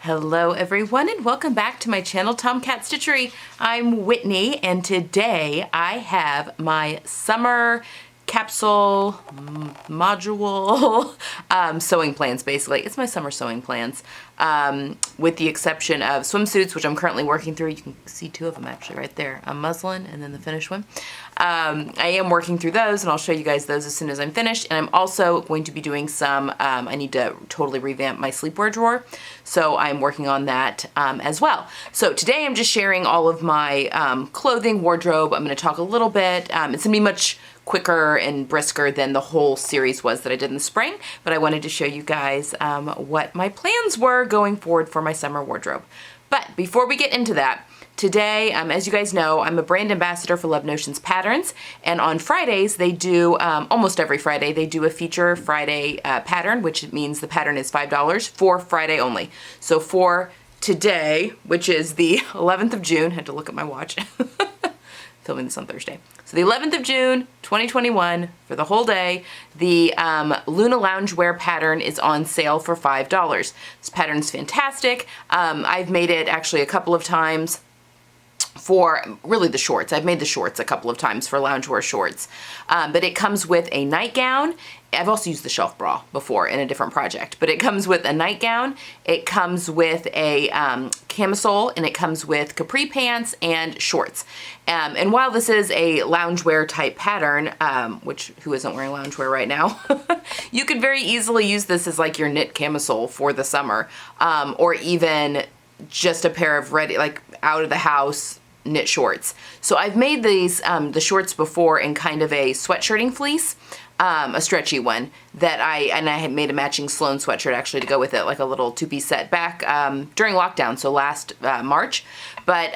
Hello everyone and welcome back to my channel, Tomcat Stitchery. I'm Whitney and today I have my summer capsule module sewing plans basically. It's my summer sewing plans with the exception of swimsuits, which I'm currently working through. You can see two of them actually right there, a muslin and then the finished one. I am working through those and I'll show you guys those as soon as I'm finished. And I'm also going to be doing some, I need to totally revamp my sleepwear drawer. So I'm working on that as well. So today I'm just sharing all of my clothing wardrobe. I'm going to talk a little bit. It's going to be much quicker and brisker than the whole series was that I did in the spring, but I wanted to show you guys what my plans were going forward for my summer wardrobe. But before we get into that, today, as you guys know, I'm a brand ambassador for Love Notions Patterns, and on Fridays they do, almost every Friday, they do a feature Friday pattern, which means the pattern is $5 for Friday only. So for today, which is the 11th of June, had to look at my watch, filming this on Thursday. So the 11th of June, 2021, for the whole day, the Luna Loungewear pattern is on sale for $5. This pattern's fantastic. I've made it actually a couple of times for really the shorts. I've made the shorts a couple of times for loungewear shorts. But it comes with a nightgown. I've also used the shelf bra before in a different project, but it comes with a nightgown, it comes with a camisole, and it comes with capri pants and shorts. And while this is a loungewear type pattern, which who isn't wearing loungewear right now, you could very easily use this as like your knit camisole for the summer, or even just a pair of ready, like out of the house knit shorts. So I've made these, the shorts before in kind of a sweatshirting fleece, a stretchy one that I had made a matching Sloan sweatshirt actually to go with it, like a little two-piece set back during lockdown, so last March. But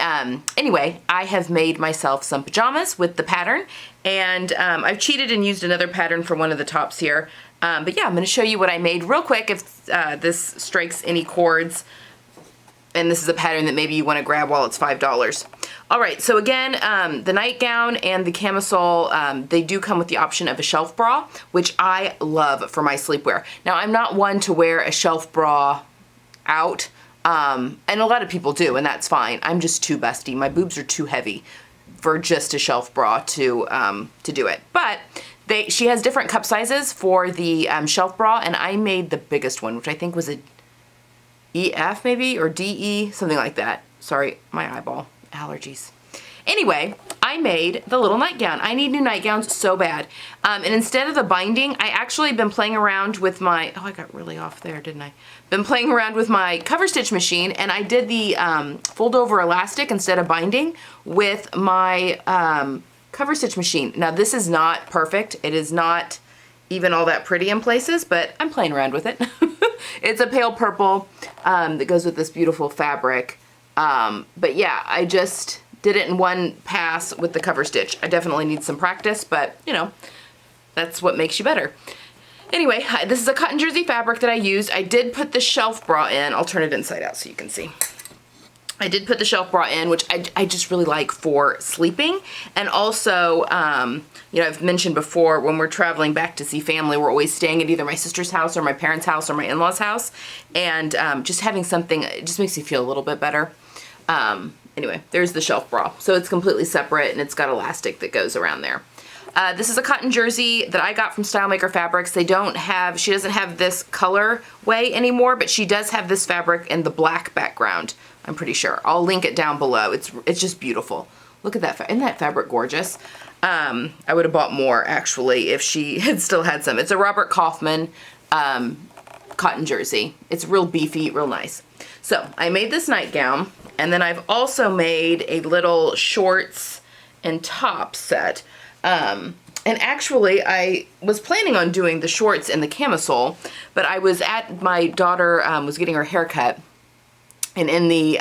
anyway, I have made myself some pajamas with the pattern, and I've cheated and used another pattern for one of the tops here. But yeah, I'm going to show you what I made real quick if this strikes any chords. And this is a pattern that maybe you want to grab while it's $5. All right, so again, the nightgown and the camisole, they do come with the option of a shelf bra, which I love for my sleepwear. Now, I'm not one to wear a shelf bra out, and a lot of people do, and that's fine. I'm just too busty. My boobs are too heavy for just a shelf bra to do it. But she has different cup sizes for the shelf bra, and I made the biggest one, which I think was a EF maybe, or DE, something like that. Sorry, my eyeball, allergies. Anyway, I made the little nightgown. I need new nightgowns so bad. And instead of the binding, I actually been playing around with my, oh, I got really off there, didn't I? Been playing around with my cover stitch machine, and I did the fold over elastic instead of binding with my cover stitch machine. Now this is not perfect. It is not even all that pretty in places, but I'm playing around with it. It's a pale purple that goes with this beautiful fabric. But yeah, I just did it in one pass with the cover stitch. I definitely need some practice, but you know, that's what makes you better. Anyway, this is a cotton jersey fabric that I used. I did put the shelf bra in. I'll turn it inside out so you can see. I did put the shelf bra in, which I just really like for sleeping. And also, you know, I've mentioned before, when we're traveling back to see family, we're always staying at either my sister's house or my parents' house or my in-laws' house. And just having something, it just makes you feel a little bit better. Anyway, there's the shelf bra. So it's completely separate and it's got elastic that goes around there. This is a cotton jersey that I got from Stylemaker Fabrics. They don't have, she doesn't have this color way anymore, but she does have this fabric in the black background, I'm pretty sure. I'll link it down below. It's just beautiful. Look at that, isn't that fabric gorgeous? I would have bought more actually if she had still had some. It's a Robert Kaufman cotton jersey. It's real beefy, real nice. So I made this nightgown, and then I've also made a little shorts and top set. And actually I was planning on doing the shorts and the camisole, but I was at, my daughter was getting her hair cut, and in the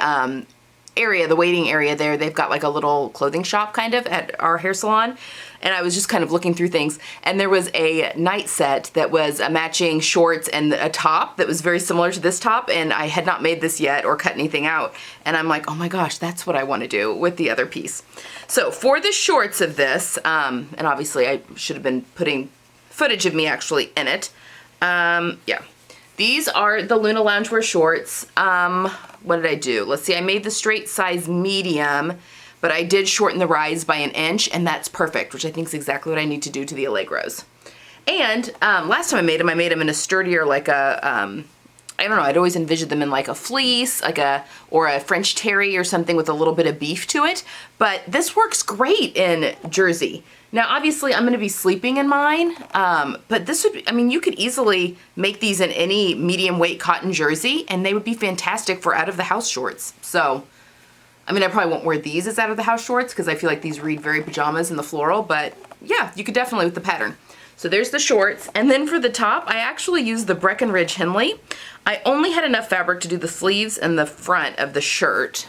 area, the waiting area there, they've got like a little clothing shop kind of at our hair salon. And I was just kind of looking through things, and there was a night set that was a matching shorts and a top that was very similar to this top, and I had not made this yet or cut anything out. And I'm like, oh my gosh, that's what I want to do with the other piece. So for the shorts of this, and obviously I should have been putting footage of me actually in it. Yeah. These are the Luna Loungewear shorts. What did I do? Let's see, I made the straight size medium, but I did shorten the rise by 1 inch, and that's perfect, which I think is exactly what I need to do to the Allegros. And last time I made them in a sturdier, like a, I don't know, I'd always envisioned them in like a fleece, or a French terry or something with a little bit of beef to it. But this works great in jersey. Now, obviously, I'm going to be sleeping in mine, but this would be, I mean, you could easily make these in any medium weight cotton jersey, and they would be fantastic for out of the house shorts. So, I mean, I probably won't wear these as out of the house shorts because I feel like these read very pajamas in the floral, but yeah, you could definitely with the pattern. So there's the shorts, and then for the top, I actually used the Breckenridge Henley. I only had enough fabric to do the sleeves and the front of the shirt,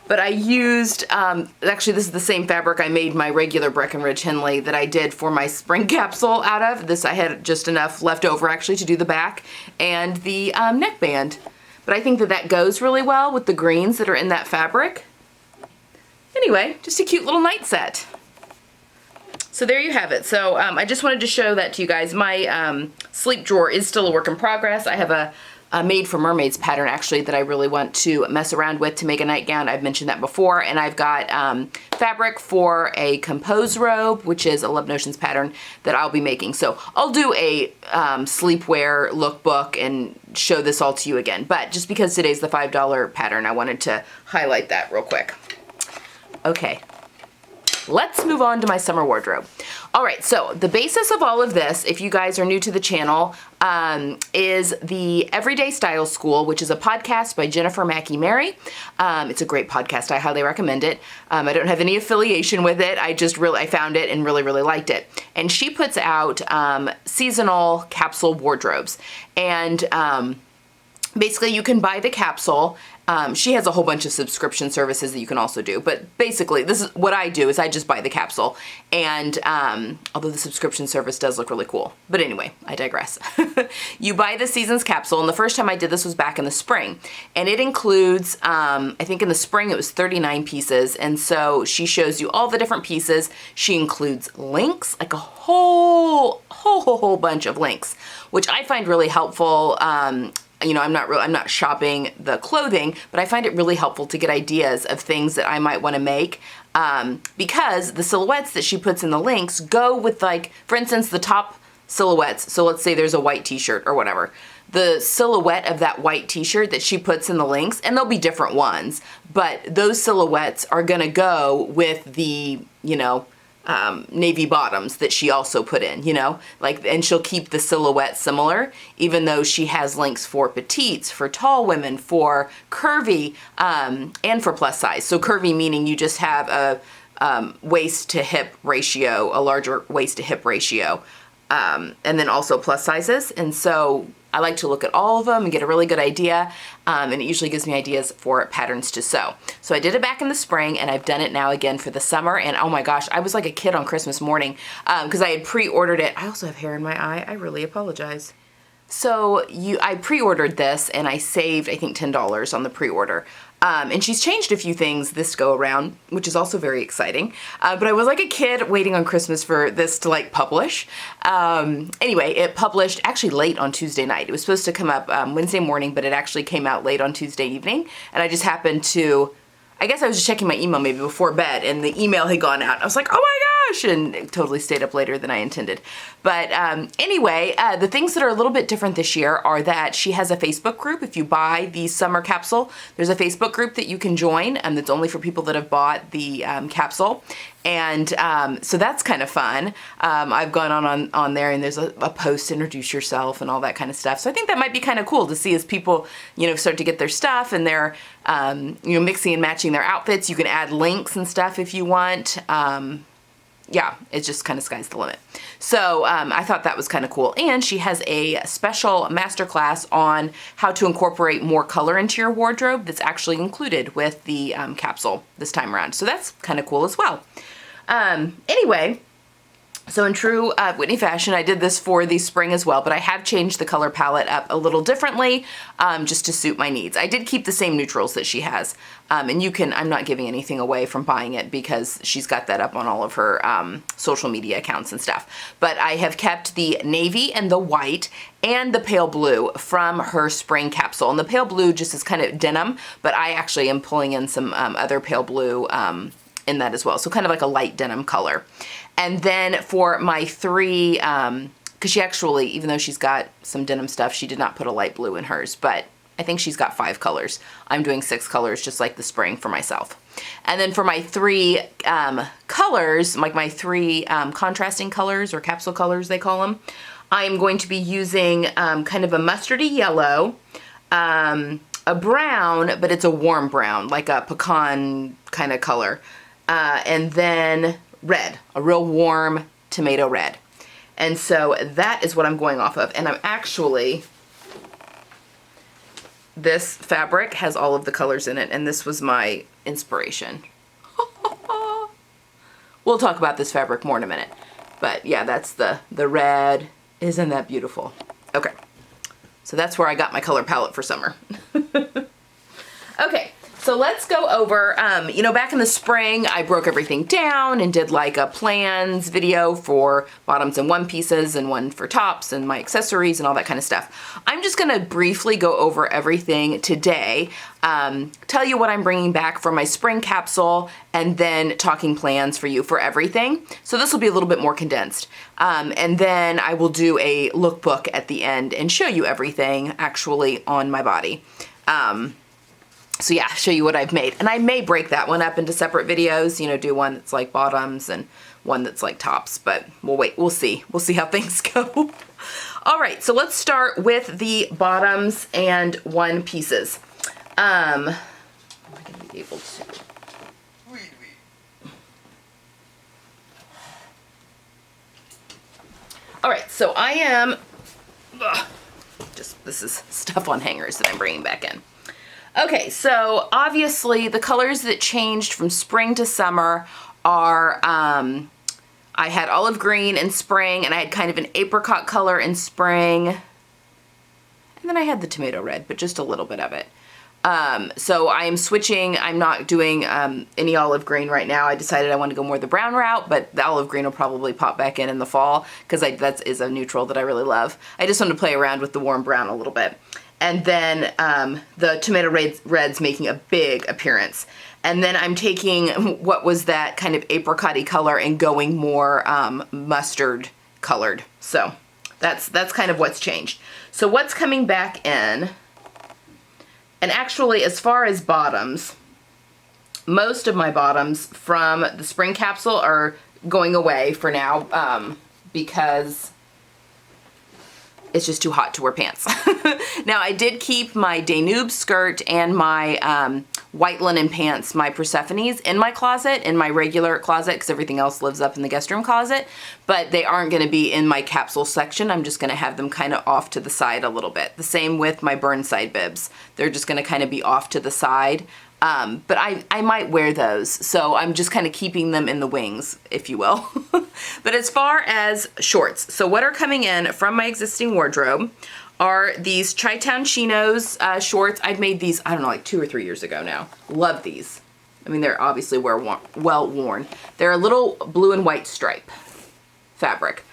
but I used, actually this is the same fabric I made my regular Breckenridge Henley that I did for my spring capsule out of. This I had just enough left over actually to do the back and the neckband. But I think that that goes really well with the greens that are in that fabric. Anyway, just a cute little night set. So there you have it. So I just wanted to show that to you guys. My sleep drawer is still a work in progress. I have a Made for Mermaids pattern actually that I really want to mess around with to make a nightgown. I've mentioned that before. And I've got fabric for a compose robe, which is a Love Notions pattern that I'll be making. So I'll do a sleepwear lookbook and show this all to you again. But just because today's the $5 pattern, I wanted to highlight that real quick. Okay. Let's move on to my summer wardrobe. All right, so the basis of all of this, if you guys are new to the channel, is the Everyday Style School, which is a podcast by Jennifer Mackey Mary. It's a great podcast. I highly recommend it. I don't have any affiliation with it. I found it and really, really liked it. And she puts out seasonal capsule wardrobes. And basically you can buy the capsule. She has a whole bunch of subscription services that you can also do, but basically this is what I do is I just buy the capsule, and although the subscription service does look really cool, but anyway, I digress. You buy the season's capsule, and the first time I did this was back in the spring, and it includes, I think in the spring it was 39 pieces, and so she shows you all the different pieces. She includes links, like a whole bunch of links, which I find really helpful. You know, I'm not shopping the clothing, but I find it really helpful to get ideas of things that I might want to make, because the silhouettes that she puts in the links go with, like, for instance, the top silhouettes. So let's say there's a white t-shirt or whatever. The silhouette of that white t-shirt that she puts in the links, and there'll be different ones, but those silhouettes are gonna go with the, you know, navy bottoms that she also put in, you know, like, and she'll keep the silhouette similar, even though she has links for petites, for tall women, for curvy, and for plus size. So curvy meaning you just have a waist to hip ratio, a larger waist to hip ratio, and then also plus sizes. And so I like to look at all of them and get a really good idea, and it usually gives me ideas for patterns to sew. So I did it back in the spring, and I've done it now again for the summer, and oh my gosh, I was like a kid on Christmas morning because I had pre-ordered it. I also have hair in my eye. I really apologize. So I pre-ordered this, and I saved, I think, $10 on the pre-order. And she's changed a few things this go around, which is also very exciting. But I was like a kid waiting on Christmas for this to like publish. Anyway, it published actually late on Tuesday night. It was supposed to come up Wednesday morning, but it actually came out late on Tuesday evening. And I just happened to, I guess I was just checking my email maybe before bed, and the email had gone out. I was like, oh my gosh, and it totally stayed up later than I intended. But anyway, the things that are a little bit different this year are that she has a Facebook group. If you buy the Summer Capsule, there's a Facebook group that you can join, and that's only for people that have bought the capsule. And so that's kind of fun. I've gone on there, and there's a post to introduce yourself and all that kind of stuff. So I think that might be kind of cool to see as people, you know, start to get their stuff and they're, you know, mixing and matching their outfits. You can add links and stuff if you want. Yeah, it's just kind of sky's the limit. So I thought that was kind of cool. And she has a special masterclass on how to incorporate more color into your wardrobe that's actually included with the capsule this time around. So that's kind of cool as well. Anyway, So in true Whitney fashion, I did this for the spring as well, but I have changed the color palette up a little differently just to suit my needs. I did keep the same neutrals that she has. And you can, I'm not giving anything away from buying it because she's got that up on all of her social media accounts and stuff. But I have kept the navy and the white and the pale blue from her spring capsule. And the pale blue just is kind of denim, but I actually am pulling in some other pale blue in that as well. So kind of like a light denim color. And then for my 3, because she actually, even though she's got some denim stuff, she did not put a light blue in hers, but I think she's got 5 colors. I'm doing 6 colors just like the spring for myself. And then for my 3 colors, like my 3 contrasting colors or capsule colors they call them, I'm going to be using kind of a mustardy yellow, a brown, but it's a warm brown, like a pecan kind of color, and then red, a real warm tomato red. And so that is what I'm going off of. And I'm actually, this fabric has all of the colors in it, and this was my inspiration. We'll talk about this fabric more in a minute. But yeah, that's the red. Isn't that beautiful? Okay, so that's where I got my color palette for summer. Okay. So let's go over, you know, back in the spring, I broke everything down and did like a plans video for bottoms and one pieces and one for tops and my accessories and all that kind of stuff. I'm just going to briefly go over everything today, tell you what I'm bringing back for my spring capsule, and then talking plans for you for everything. So this will be a little bit more condensed. And then I will do a lookbook at the end and show you everything actually on my body. So yeah, show you what I've made. And I may break that one up into separate videos, you know, do one that's like bottoms and one that's like tops, but we'll wait, we'll see. We'll see how things go. All right, so let's start with the bottoms and one pieces. Am I gonna be able to? All right, so I am, this is stuff on hangers that I'm bringing back in. Okay, so obviously the colors that changed from spring to summer are, I had olive green in spring, and I had kind of an apricot color in spring, and then I had the tomato red, but just a little bit of it. So I am switching. I'm not doing any olive green right now. I decided I want to go more the brown route, but the olive green will probably pop back in the fall because that is a neutral that I really love. I just want to play around with the warm brown a little bit. And then the tomato red's making a big appearance. And then I'm taking what was that kind of apricot-y color and going more mustard colored. So that's kind of what's changed. So what's coming back in, and actually as far as bottoms, most of my bottoms from the spring capsule are going away for now because it's just too hot to wear pants. Now I did keep my Denim skirt and my white linen pants, my Persephone's, in my closet, in my regular closet, because everything else lives up in the guest room closet, but they aren't going to be in my capsule section. I'm just going to have them kind of off to the side a little bit. The same with my Burnside bibs. They're just going to kind of be off to the side. But I might wear those, so I'm just kind of keeping them in the wings, if you will. But as far as shorts, so what are coming in from my existing wardrobe are these Chi-Town Chinos shorts. I've made these, I don't know, like 2 or 3 years ago now. Love these. I mean, they're obviously well worn. They're a little blue and white stripe fabric.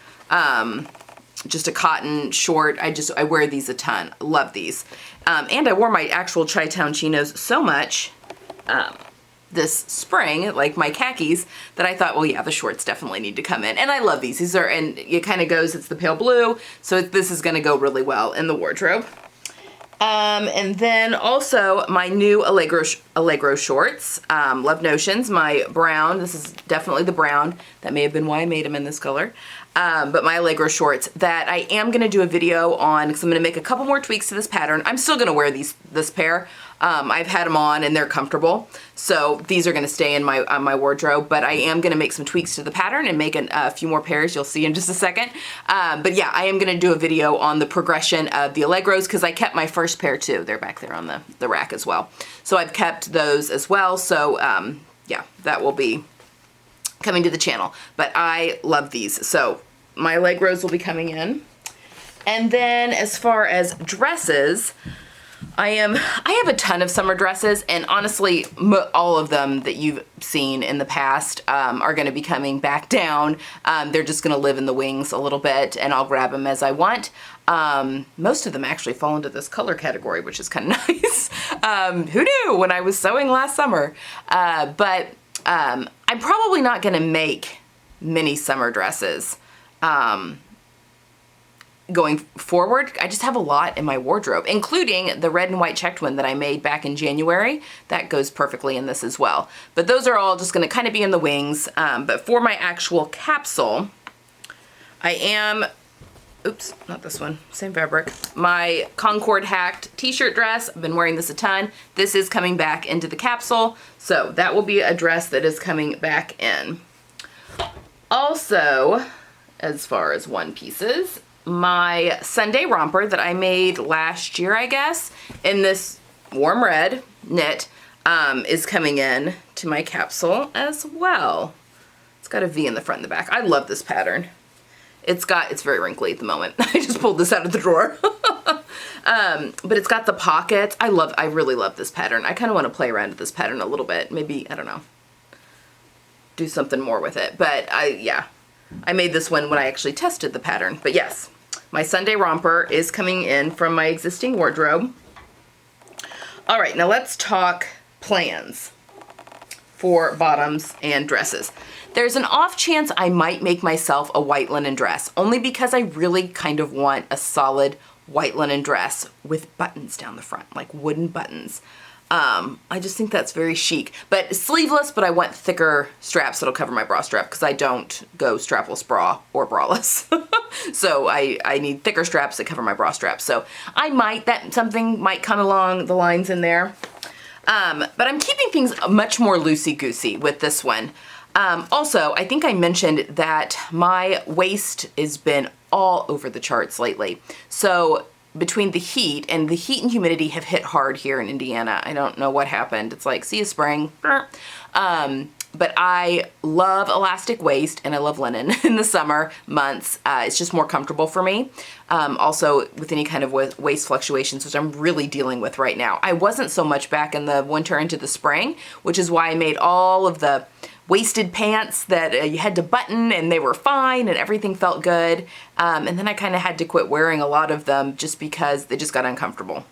Just a cotton short. I wear these a ton. Love these. And I wore my actual Chi-Town Chinos so much this spring, like my khakis, that I thought, well, yeah, the shorts definitely need to come in. And I love these. These are, and it kind of goes, it's the pale blue, so this is going to go really well in the wardrobe. And then also my new Allegro shorts, Love Notions, my brown. This is definitely the brown. That may have been why I made them in this color. But my Allegro shorts that I am going to do a video on, because I'm going to make a couple more tweaks to this pattern. I'm still going to wear this pair. I've had them on and they're comfortable. So these are going to stay in my wardrobe, but I am going to make some tweaks to the pattern and make a few more pairs. You'll see in just a second. But yeah, I am going to do a video on the progression of the Allegros because I kept my first pair too. They're back there on the rack as well. So I've kept those as well. So yeah, that will be coming to the channel. But I love these. So my leg rose will be coming in. And then as far as dresses, I have a ton of summer dresses, and honestly, all of them that you've seen in the past are going to be coming back down. They're just going to live in the wings a little bit, and I'll grab them as I want. Most of them actually fall into this color category, which is kind of nice. Who knew when I was sewing last summer? But I'm probably not going to make many summer dresses. Going forward, I just have a lot in my wardrobe, including the red and white checked one that I made back in January. That goes perfectly in this as well. But those are all just going to kind of be in the wings. But for my actual capsule, I am, oops, not this one, same fabric. My Concord hacked t-shirt dress. I've been wearing this a ton. This is coming back into the capsule. So that will be a dress that is coming back in. Also, as far as one pieces, my Sunday romper that I made last year, I guess, in this warm red knit, is coming in to my capsule as well. It's got a V in the front and the back. I love this pattern. It's very wrinkly at the moment. I just pulled this out of the drawer. But it's got the pockets. I really love this pattern. I kind of want to play around with this pattern a little bit. Maybe, I don't know, do something more with it. But yeah, I made this one when I actually tested the pattern. But yes, my Sunday romper is coming in from my existing wardrobe. All right, now let's talk plans for bottoms and dresses. There's an off chance I might make myself a white linen dress, only because I really kind of want a solid white linen dress with buttons down the front, like wooden buttons. I just think that's very chic, but sleeveless, but I want thicker straps that'll cover my bra strap because I don't go strapless bra or braless. So I need thicker straps that cover my bra strap. So something might come along the lines in there. But I'm keeping things much more loosey-goosey with this one. Also, I think I mentioned that my waist has been all over the charts lately. So between the heat and humidity have hit hard here in Indiana. I don't know what happened. It's like, see you spring. But I love elastic waist and I love linen in the summer months. It's just more comfortable for me. Also with any kind of waist fluctuations, which I'm really dealing with right now. I wasn't so much back in the winter into the spring, which is why I made all of the waisted pants that you had to button and they were fine and everything felt good. And then I kind of had to quit wearing a lot of them just because they just got uncomfortable.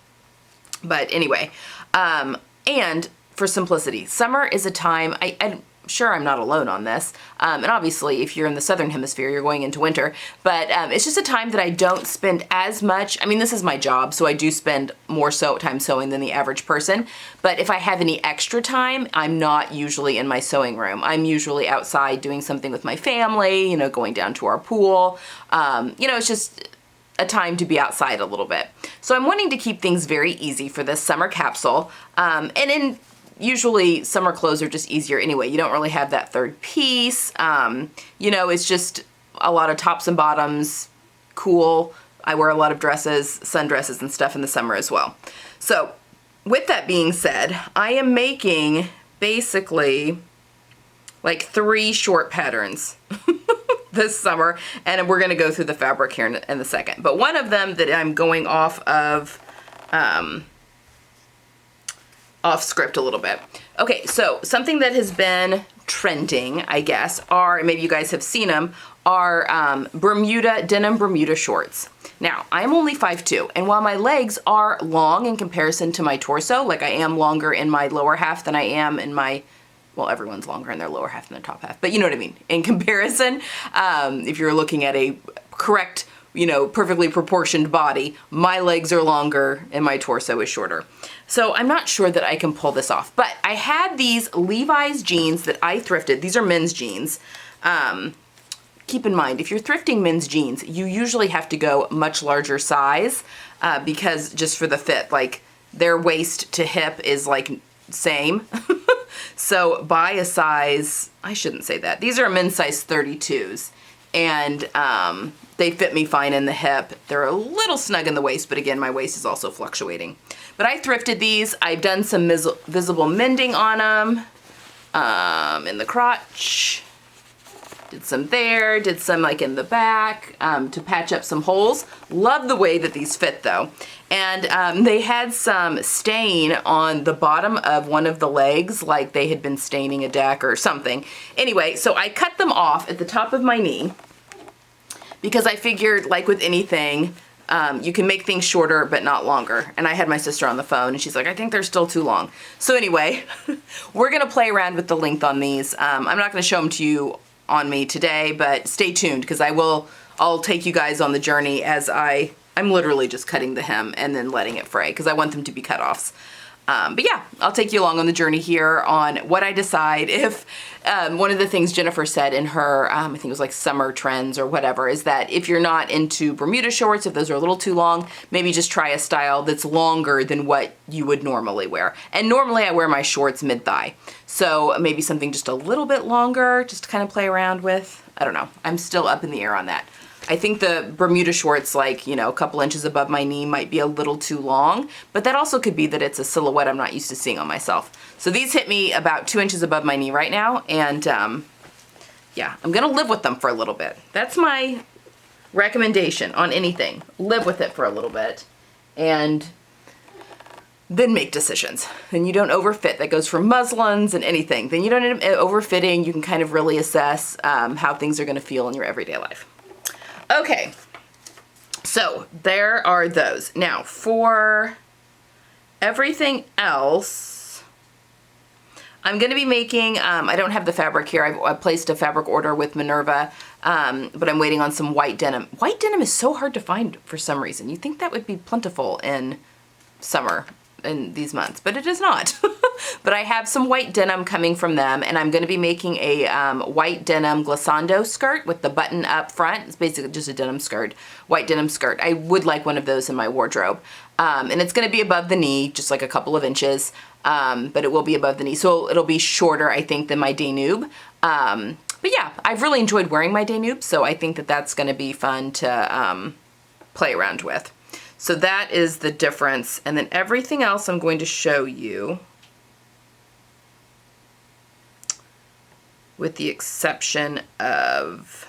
But anyway, and for simplicity, summer is a time, I'm sure I'm not alone on this. And obviously if you're in the Southern Hemisphere, you're going into winter, but it's just a time that I don't spend as much. I mean, this is my job, so I do spend more time sewing than the average person. But if I have any extra time, I'm not usually in my sewing room. I'm usually outside doing something with my family, you know, going down to our pool. You know, it's just a time to be outside a little bit. So I'm wanting to keep things very easy for this summer capsule. Usually summer clothes are just easier anyway. You don't really have that third piece. You know, it's just a lot of tops and bottoms, cool. I wear a lot of dresses, sundresses and stuff in the summer as well. So with that being said, I am making basically like 3 short patterns this summer, and we're gonna go through the fabric here in a second. But one of them that I'm going off of, off script a little bit. Okay, so something that has been trending, I guess, are, maybe you guys have seen them, are denim Bermuda shorts. Now, I'm only 5'2", and while my legs are long in comparison to my torso, like I am longer in my lower half than I am in my, well, everyone's longer in their lower half than their top half, but you know what I mean. In comparison, if you're looking at a correct, you know, perfectly proportioned body, my legs are longer and my torso is shorter. So I'm not sure that I can pull this off, but I had these Levi's jeans that I thrifted. These are men's jeans. Keep in mind, if you're thrifting men's jeans, you usually have to go much larger size because just for the fit, like their waist to hip is like same. So buy a size, I shouldn't say that. These are men's size 32s and they fit me fine in the hip. They're a little snug in the waist, but again, my waist is also fluctuating. But I thrifted these. I've done some visible mending on them in the crotch. Did some there, did some like in the back to patch up some holes. Love the way that these fit though. And they had some stain on the bottom of one of the legs, like they had been staining a deck or something. Anyway, so I cut them off at the top of my knee because I figured, like with anything, you can make things shorter but not longer. And I had my sister on the phone and she's like, I think they're still too long. So anyway, we're gonna play around with the length on these. I'm not gonna show them to you on me today, but stay tuned because I'll take you guys on the journey as I'm literally just cutting the hem and then letting it fray because I want them to be cut-offs. But yeah, I'll take you along on the journey here on what I decide if, one of the things Jennifer said in her, I think it was like summer trends or whatever, is that if you're not into Bermuda shorts, if those are a little too long, maybe just try a style that's longer than what you would normally wear. And normally I wear my shorts mid-thigh. So maybe something just a little bit longer, just to kind of play around with. I don't know. I'm still up in the air on that. I think the Bermuda shorts, like, you know, a couple inches above my knee might be a little too long, but that also could be that it's a silhouette I'm not used to seeing on myself. So these hit me about 2 inches above my knee right now, and yeah, I'm gonna live with them for a little bit. That's my recommendation on anything. Live with it for a little bit, and then make decisions. Then you don't overfit. That goes for muslins and anything. Then you don't end up overfitting. You can kind of really assess how things are gonna feel in your everyday life. Okay, so there are those. Now for everything else, I'm gonna be making, I don't have the fabric here. I placed a fabric order with Minerva, but I'm waiting on some white denim. White denim is so hard to find for some reason. You'd think that would be plentiful in summer in these months, but it is not. But I have some white denim coming from them, and I'm gonna be making a white denim glissando skirt with the button up front. It's basically just a denim skirt, white denim skirt. I would like one of those in my wardrobe. And it's gonna be above the knee, just like a couple of inches, but it will be above the knee. So it'll be shorter, I think, than my Denim. But yeah, I've really enjoyed wearing my Denim, so I think that that's gonna be fun to play around with. So that is the difference. And then everything else I'm going to show you, with the exception of,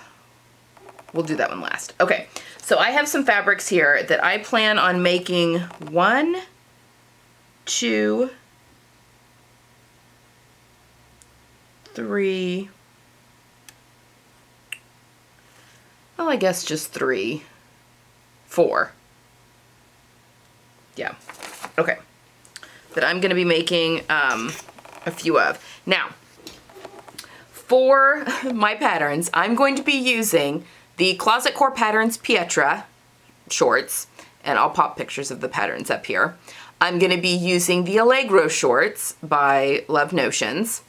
we'll do that one last. Okay, so I have some fabrics here that I plan on making 1, 2, 3, well, I guess just 3, 4. Yeah, okay. That I'm gonna be making a few of. Now, for my patterns, I'm going to be using the Closet Core Patterns Pietra shorts, and I'll pop pictures of the patterns up here. I'm gonna be using the Allegro shorts by Love Notions,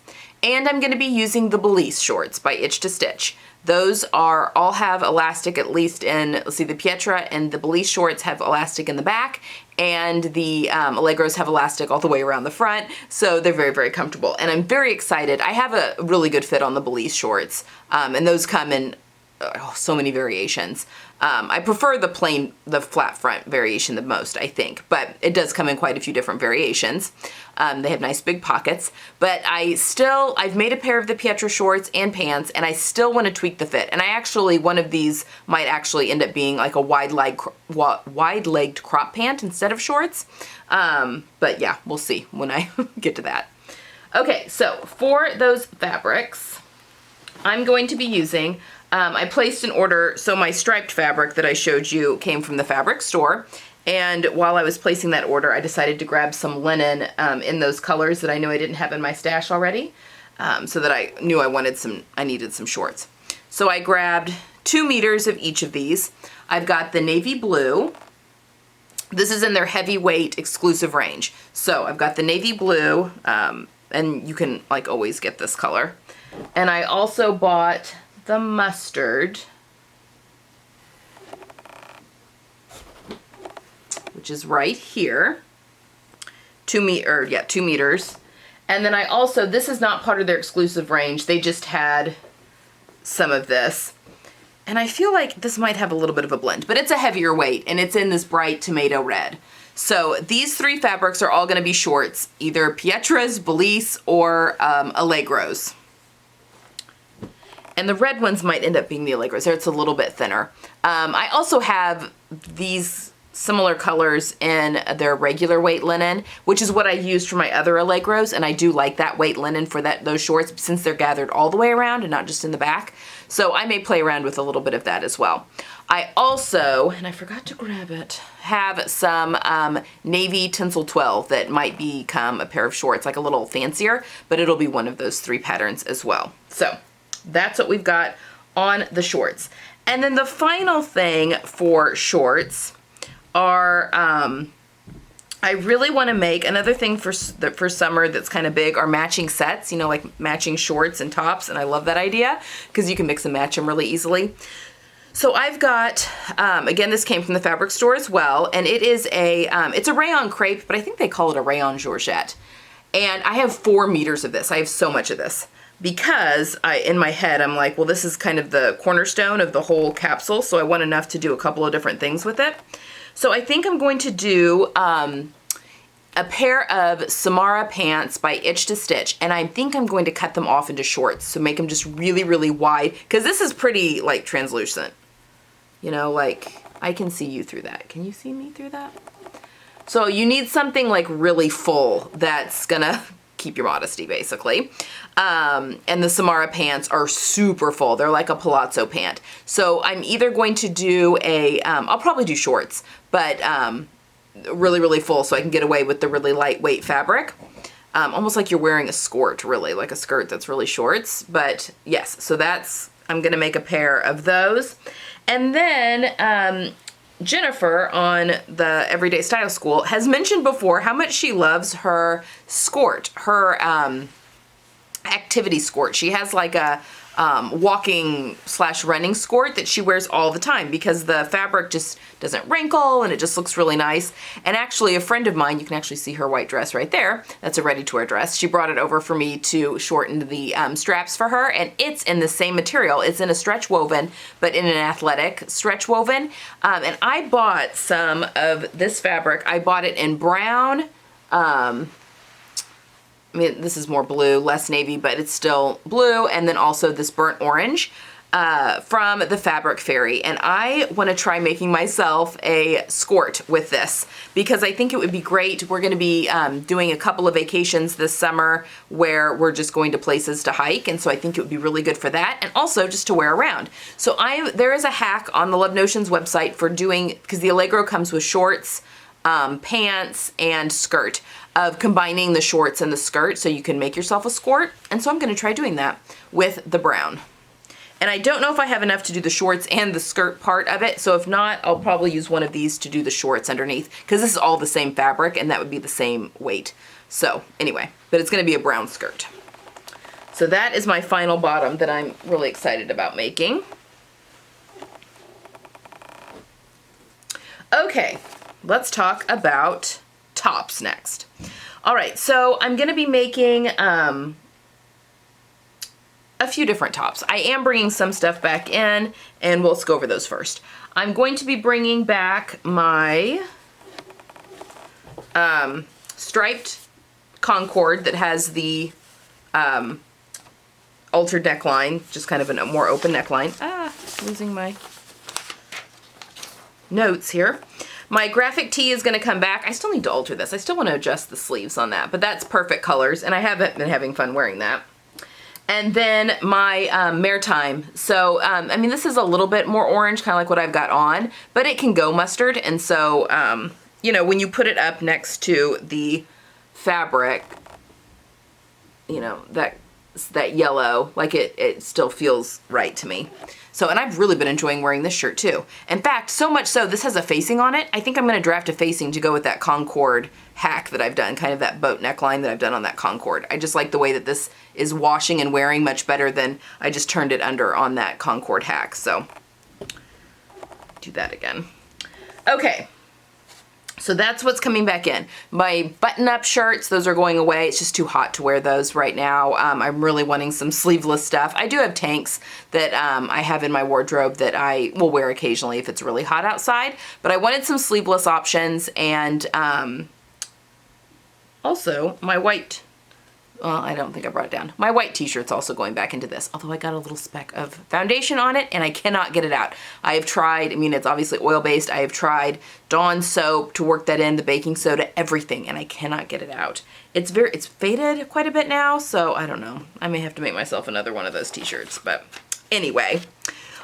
and I'm gonna be using the Belize shorts by Itch to Stitch. Those all have elastic, at least in, let's see, the Pietra and the Belize shorts have elastic in the back, and the Allegros have elastic all the way around the front, so they're very, very comfortable. And I'm very excited. I have a really good fit on the Belize shorts, and those come in so many variations. I prefer the flat front variation the most, I think, but it does come in quite a few different variations. They have nice big pockets, but I've made a pair of the Pietra shorts and pants, and I still want to tweak the fit. And one of these might actually end up being like a wide-legged crop pant instead of shorts. But yeah, we'll see when I get to that. Okay, so for those fabrics, I'm going to be using, I placed an order, so my striped fabric that I showed you came from the fabric store, and while I was placing that order, I decided to grab some linen in those colors that I knew I didn't have in my stash already, so that I knew I needed some shorts. So I grabbed 2 meters of each of these. I've got the navy blue. This is in their heavyweight exclusive range. So I've got the navy blue, and you can like always get this color. And I also bought the mustard, which is right here, 2 meters. And then I also, this is not part of their exclusive range, they just had some of this. And I feel like this might have a little bit of a blend, but it's a heavier weight, and it's in this bright tomato red. So these 3 fabrics are all gonna be shorts, either Pietras, Belize, or Allegros. And the red ones might end up being the Allegros. There it's a little bit thinner. I also have these similar colors in their regular weight linen, which is what I used for my other Allegros, and I do like that weight linen for those shorts since they're gathered all the way around and not just in the back. So I may play around with a little bit of that as well. I also, and I forgot to grab it, have some navy tinsel 12 that might become a pair of shorts, like a little fancier, but it'll be one of those 3 patterns as well. So that's what we've got on the shorts. And then the final thing for shorts are, I really want to make another thing for summer that's kind of big are matching sets, you know, like matching shorts and tops. And I love that idea because you can mix and match them really easily. So I've got, again, this came from the fabric store as well. And it is it's a rayon crepe, but I think they call it a rayon georgette. And I have 4 meters of this. I have so much of this because in my head, I'm like, well, this is kind of the cornerstone of the whole capsule. So I want enough to do a couple of different things with it. So I think I'm going to do a pair of Samara pants by Itch to Stitch, and I think I'm going to cut them off into shorts, so make them just really, really wide, because this is pretty, like, translucent. You know, like, I can see you through that. Can you see me through that? So you need something, like, really full that's gonna keep your modesty, basically. And the Samara pants are super full. They're like a palazzo pant. So I'm either going to do I'll probably do shorts, but really, really full so I can get away with the really lightweight fabric. Almost like you're wearing a skirt, really, like a skirt that's really shorts. But yes, so I'm gonna make a pair of those. And then Jennifer on the Everyday Style School has mentioned before how much she loves her skirt, her activity skirt. She has like a walking / running skirt that she wears all the time because the fabric just doesn't wrinkle and it just looks really nice. And actually a friend of mine, you can actually see her white dress right there. That's a ready-to-wear dress. She brought it over for me to shorten the straps for her, and it's in the same material. It's in a stretch woven, but in an athletic stretch woven. And I bought some of this fabric. I bought it in brown, I mean, this is more blue, less navy, but it's still blue. And then also this burnt orange from the Fabric Fairy. And I want to try making myself a skirt with this because I think it would be great. We're going to be doing a couple of vacations this summer where we're just going to places to hike. And so I think it would be really good for that. And also just to wear around. So there is a hack on the Love Notions website for doing, because the Allegro comes with shorts, pants, and skirt, of combining the shorts and the skirt so you can make yourself a skirt. And so I'm going to try doing that with the brown. And I don't know if I have enough to do the shorts and the skirt part of it. So if not, I'll probably use one of these to do the shorts underneath because this is all the same fabric and that would be the same weight. So anyway, but it's going to be a brown skirt. So that is my final bottom that I'm really excited about making. Okay, let's talk about tops next. All right, so I'm going to be making a few different tops. I am bringing some stuff back in, and we'll go over those first. I'm going to be bringing back my striped Concord that has the altered neckline, just kind of a more open neckline. Losing my notes here. My graphic tee is going to come back. I still need to alter this. I still want to adjust the sleeves on that, but that's perfect colors, and I haven't been having fun wearing that. And then my Maritime. So, I mean, this is a little bit more orange, kind of like what I've got on, but it can go mustard. And so, you know, when you put it up next to the fabric, you know, that yellow, like it still feels right to me. So, and I've really been enjoying wearing this shirt too. In fact, so much so, this has a facing on it. I think I'm going to draft a facing to go with that Concord hack that I've done, kind of that boat neckline that I've done on that Concord. I just like the way that this is washing and wearing much better than I just turned it under on that Concord hack. So, do that again. Okay. So that's what's coming back in. My button-up shirts, those are going away. It's just too hot to wear those right now. I'm really wanting some sleeveless stuff. I do have tanks that I have in my wardrobe that I will wear occasionally if it's really hot outside. But I wanted some sleeveless options, and also my white Well, I don't think I brought it down. My white t-shirt's also going back into this, although I got a little speck of foundation on it and I cannot get it out. I have tried, I mean, it's obviously oil-based. I have tried Dawn soap to work that in, the baking soda, everything, and I cannot get it out. It's faded quite a bit now, so I don't know. I may have to make myself another one of those t-shirts, but anyway.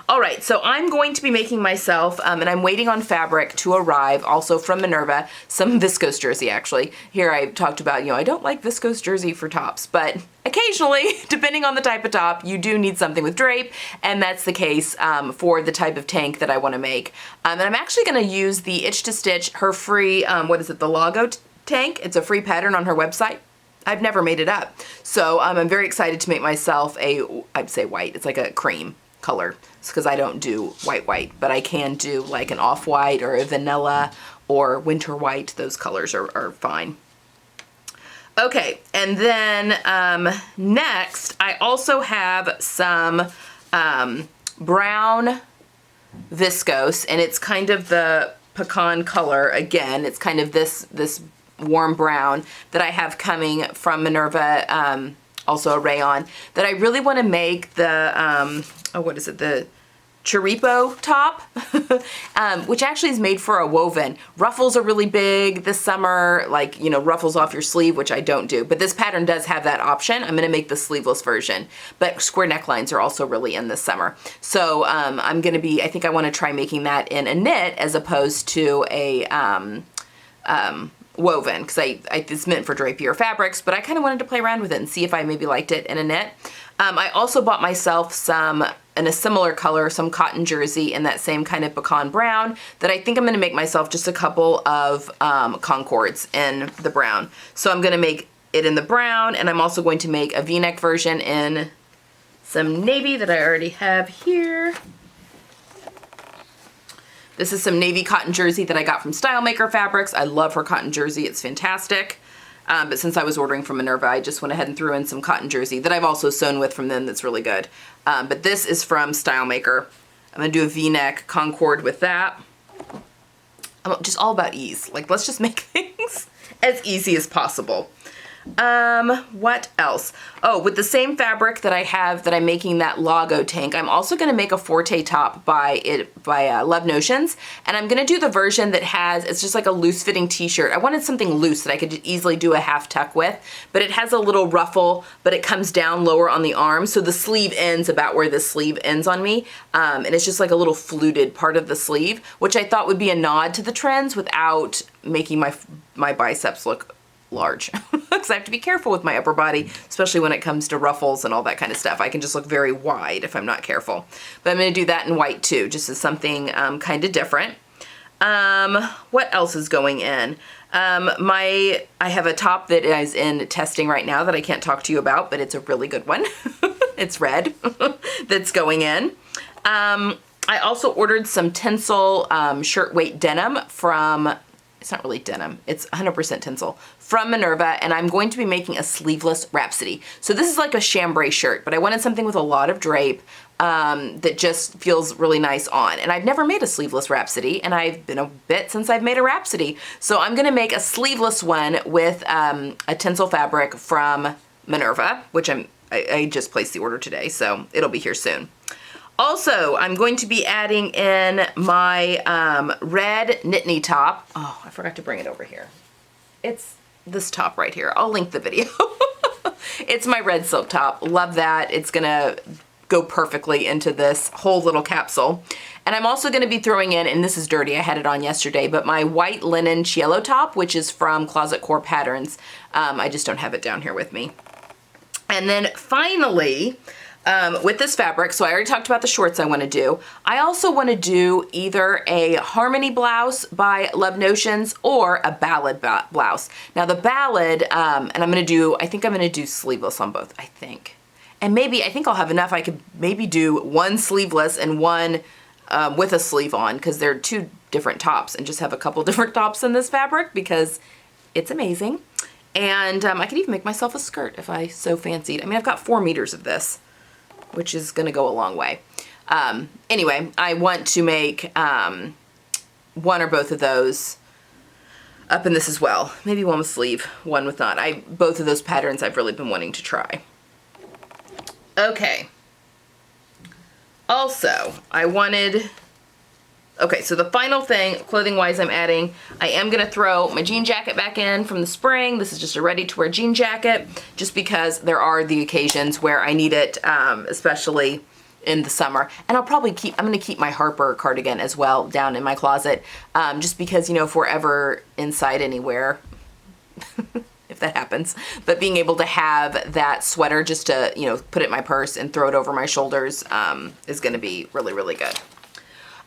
All right, so I'm going to be making myself, and I'm waiting on fabric to arrive, also from Minerva, some viscose jersey actually. Here I talked about, I don't like viscose jersey for tops, but occasionally, depending on the type of top, you do need something with drape, and that's the case for the type of tank that I want to make. And I'm actually going to use the Itch to Stitch, her free, the Logo tank. It's a free pattern on her website. I've never made it up. So I'm very excited to make myself I'd say white, it's like a cream color. It's because I don't do white, but I can do like an off-white or a vanilla or winter white. Those colors are fine. Okay, and then next I also have some brown viscose, and it's kind of the pecan color again. It's kind of this warm brown that I have coming from Minerva, also a rayon, that I really want to make the the chiripo top, which actually is made for a woven. Ruffles are really big this summer, like, ruffles off your sleeve, which I don't do, but this pattern does have that option. I'm going to make the sleeveless version, but square necklines are also really in this summer. So I'm going to be, I think I want to try making that in a knit as opposed to a woven, because it's meant for drapier fabrics, but I kind of wanted to play around with it and see if I maybe liked it in a knit. I also bought myself some, in a similar color, some cotton jersey in that same kind of pecan brown that I think I'm going to make myself just a couple of concords in the brown. So I'm going to make it in the brown, and I'm also going to make a V-neck version in some navy that I already have here. This is some navy cotton jersey that I got from Stylemaker Fabrics. I love her cotton jersey. It's fantastic. But since I was ordering from Minerva, I just went ahead and threw in some cotton jersey that I've also sewn with from them that's really good. But this is from Stylemaker. I'm going to do a V-neck concord with that. I'm just all about ease. Like, let's just make things as easy as possible. What else? Oh, with the same fabric that I have that I'm making that Logo tank, I'm also going to make a Forte top by Love Notions, and I'm going to do the version that has, it's just like a loose fitting t-shirt. I wanted something loose that I could easily do a half tuck with, but it has a little ruffle, but it comes down lower on the arm, so the sleeve ends about where the sleeve ends on me, and it's just like a little fluted part of the sleeve, which I thought would be a nod to the trends without making my biceps look large, because I have to be careful with my upper body, especially when it comes to ruffles and all that kind of stuff. I can just look very wide if I'm not careful. But I'm going to do that in white too, just as something kind of different. What else is going in? I have a top that is in testing right now that I can't talk to you about, but it's a really good one. It's red. That's going in. I also ordered some Tinsel shirtweight denim from, it's not really denim, it's 100% Tinsel, from Minerva, and I'm going to be making a sleeveless Rhapsody. So this is like a chambray shirt, but I wanted something with a lot of drape that just feels really nice on. And I've never made a sleeveless Rhapsody, and I've been a bit since I've made a Rhapsody. So I'm gonna make a sleeveless one with a Tinsel fabric from Minerva, which I just placed the order today, so it'll be here soon. Also, I'm going to be adding in my red knit-knee top. Oh, I forgot to bring it over here. It's this top right here. I'll link the video. It's my red silk top. Love that. It's gonna go perfectly into this whole little capsule. And I'm also gonna be throwing in, and this is dirty, I had it on yesterday, but my white linen Cielo top, which is from Closet Core Patterns. I just don't have it down here with me. And then finally, with this fabric, so I already talked about the shorts I want to do. I also want to do either a harmony blouse by Love Notions or a ballad blouse. Now the ballad, and I'm going to do, I think I'm going to do sleeveless on both, I think. And maybe, I think I'll have enough, I could maybe do one sleeveless and one with a sleeve on, because they're two different tops, and just have a couple different tops in this fabric because it's amazing. And I could even make myself a skirt if I so fancied. I mean, I've got 4 meters of this, which is gonna go a long way. Anyway, I want to make one or both of those up in this as well. Maybe one with sleeve, one with not. Both of those patterns I've really been wanting to try. Okay. Also, okay, so the final thing, clothing-wise, I'm adding, I am going to throw my jean jacket back in from the spring. This is just a ready-to-wear jean jacket, just because there are the occasions where I need it, especially in the summer. And I'm going to keep my Harper cardigan as well down in my closet, just because, you know, if we're ever inside anywhere, if that happens, but being able to have that sweater just to, you know, put it in my purse and throw it over my shoulders is going to be really, really good.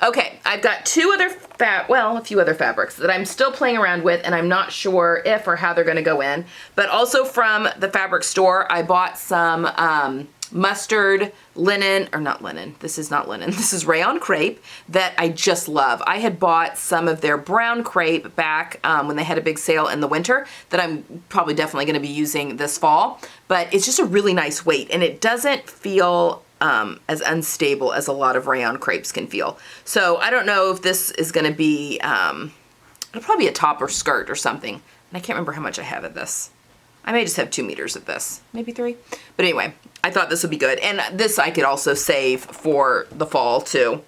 Okay, I've got a few other fabrics that I'm still playing around with, and I'm not sure if or how they're going to go in. But also from the fabric store, I bought some mustard linen, or not linen, this is not linen, this is rayon crepe that I just love. I had bought some of their brown crepe back when they had a big sale in the winter that I'm probably definitely going to be using this fall, but it's just a really nice weight, and it doesn't feel as unstable as a lot of rayon crepes can feel. So I don't know if this is going to be, it'll probably be a top or skirt or something, and I can't remember how much I have of this. I may just have 2 meters of this, maybe 3. But anyway, I thought this would be good. And this I could also save for the fall too.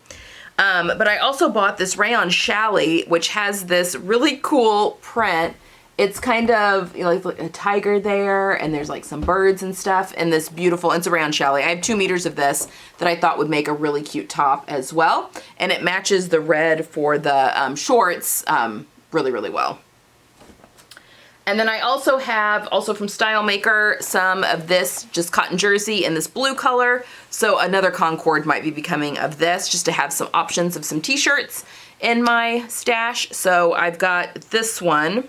But I also bought this rayon challis, which has this really cool print. It's kind of, you know, like a tiger there, and there's like some birds and stuff, and this beautiful, it's a rayon challis. I have 2 meters of this that I thought would make a really cute top as well. And it matches the red for the shorts really, really well. And then I also have, from Style Maker, some of this just cotton jersey in this blue color. So another Concord might be becoming of this, just to have some options of some t-shirts in my stash. So I've got this one.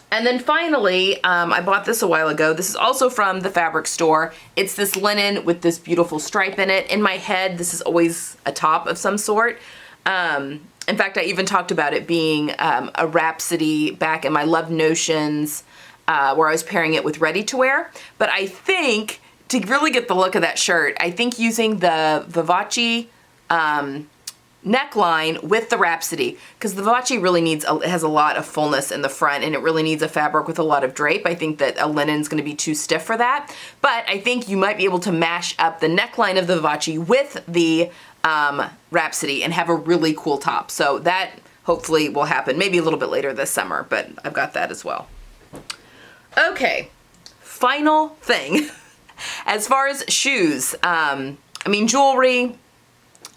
And then finally, I bought this a while ago. This is also from the fabric store. It's this linen with this beautiful stripe in it. In my head, this is always a top of some sort. In fact, I even talked about it being a Rhapsody back in my Love Notions, where I was pairing it with ready-to-wear. But I think, to really get the look of that shirt, I think using the Vivace neckline with the Rhapsody, because the Vivace really has a lot of fullness in the front, and it really needs a fabric with a lot of drape. I think that a linen's going to be too stiff for that. But I think you might be able to mash up the neckline of the Vivace with the Rhapsody and have a really cool top. So that hopefully will happen maybe a little bit later this summer, but I've got that as well. Okay, final thing. As far as shoes, jewelry,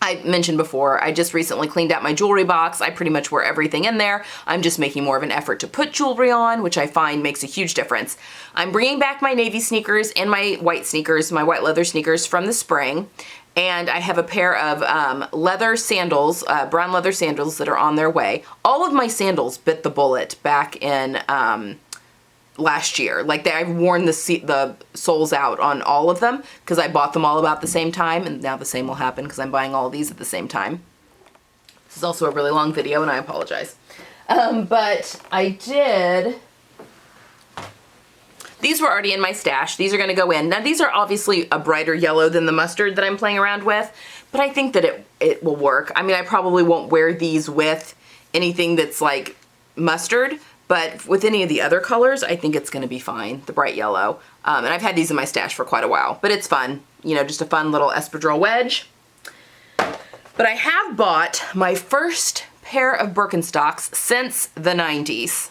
I mentioned before, I just recently cleaned out my jewelry box. I pretty much wear everything in there. I'm just making more of an effort to put jewelry on, which I find makes a huge difference. I'm bringing back my navy sneakers and my white sneakers, my white leather sneakers from the spring. And I have a pair of leather sandals, brown leather sandals that are on their way. All of my sandals bit the bullet back in last year. Like I've worn the soles out on all of them because I bought them all about the same time, and now the same will happen because I'm buying all of these at the same time. This is also a really long video, and I apologize. But I did... These were already in my stash. These are going to go in. Now, these are obviously a brighter yellow than the mustard that I'm playing around with, but I think that it will work. I mean, I probably won't wear these with anything that's like mustard, but with any of the other colors, I think it's going to be fine, the bright yellow. And I've had these in my stash for quite a while, but it's fun. You know, just a fun little espadrille wedge. But I have bought my first pair of Birkenstocks since the 90s.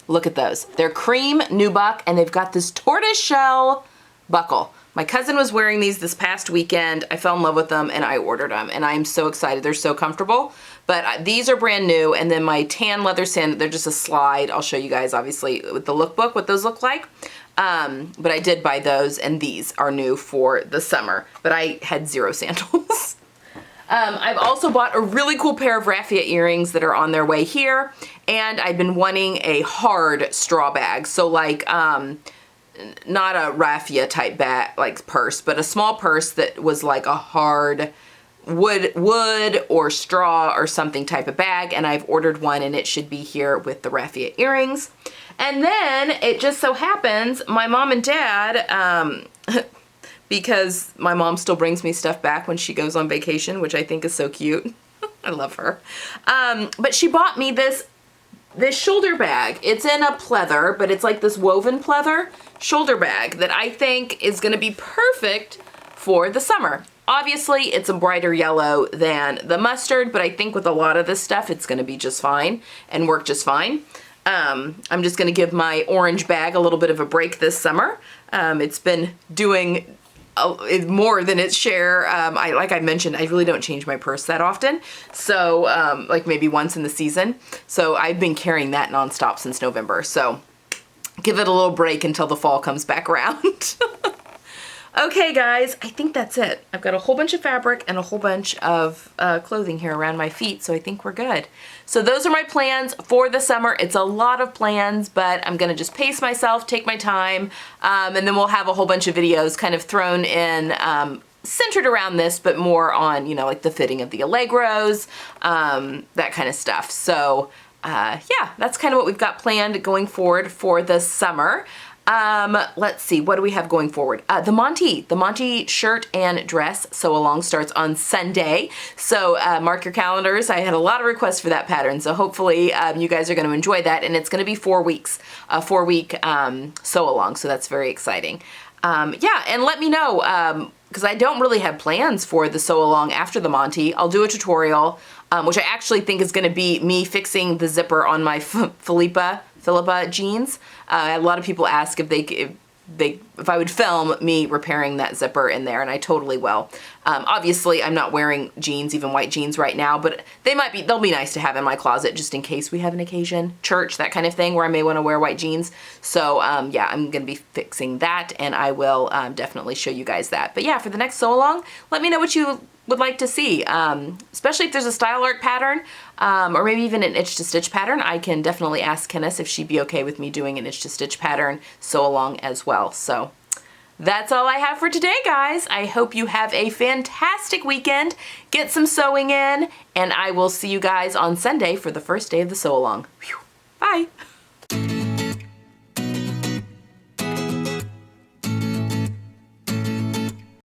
Look at those. They're cream nubuck, and they've got this tortoiseshell buckle. My cousin was wearing these this past weekend. I fell in love with them, and I ordered them, and I'm so excited. They're so comfortable. But these are brand new, and then my tan leather sandals, they're just a slide. I'll show you guys, obviously, with the lookbook, what those look like. But I did buy those, and these are new for the summer. But I had 0 sandals. I've also bought a really cool pair of raffia earrings that are on their way here, and I've been wanting a hard straw bag. So like, not a raffia type bag, like purse, but a small purse that was like a hard wood or straw or something type of bag, and I've ordered one, and it should be here with the raffia earrings. And then it just so happens my mom and dad, because my mom still brings me stuff back when she goes on vacation, which I think is so cute. I love her. But she bought me this this shoulder bag. It's in a pleather, but it's like this woven pleather shoulder bag that I think is gonna be perfect for the summer. Obviously, it's a brighter yellow than the mustard, but I think with a lot of this stuff, it's gonna be just fine and work just fine. I'm just gonna give my orange bag a little bit of a break this summer. It's been doing more than its share. Like I mentioned, I really don't change my purse that often. So like maybe once in the season. So I've been carrying that nonstop since November. So give it a little break until the fall comes back around. Okay guys, I think that's it. I've got a whole bunch of fabric and a whole bunch of clothing here around my feet, so I think we're good. So those are my plans for the summer. It's a lot of plans, but I'm gonna just pace myself, take my time, and then we'll have a whole bunch of videos kind of thrown in centered around this, but more on, you know, like the fitting of the Allegros, that kind of stuff. So yeah, that's kind of what we've got planned going forward for the summer. Let's see, what do we have going forward? The Monty shirt and dress sew along starts on Sunday. So mark your calendars. I had a lot of requests for that pattern. So hopefully you guys are going to enjoy that. And it's going to be 4 weeks, a 4-week sew along. So that's very exciting. Yeah, and let me know, because I don't really have plans for the sew along after the Monty. I'll do a tutorial, which I actually think is going to be me fixing the zipper on my Philippa jeans. A lot of people ask if I would film me repairing that zipper in there, and I totally will. Obviously, I'm not wearing jeans, even white jeans right now, but they'll be nice to have in my closet just in case we have an occasion, church, that kind of thing, where I may want to wear white jeans. So yeah, I'm gonna be fixing that, and I will definitely show you guys that. But yeah, for the next sew along, let me know what you would like to see, especially if there's a style art pattern, or maybe even an itch to stitch pattern. I can definitely ask Kenneth if she'd be okay with me doing an itch to stitch pattern sew along as well. So that's all I have for today, guys. I hope you have a fantastic weekend. Get some sewing in, and I will see you guys on Sunday for the first day of the sew along. Bye.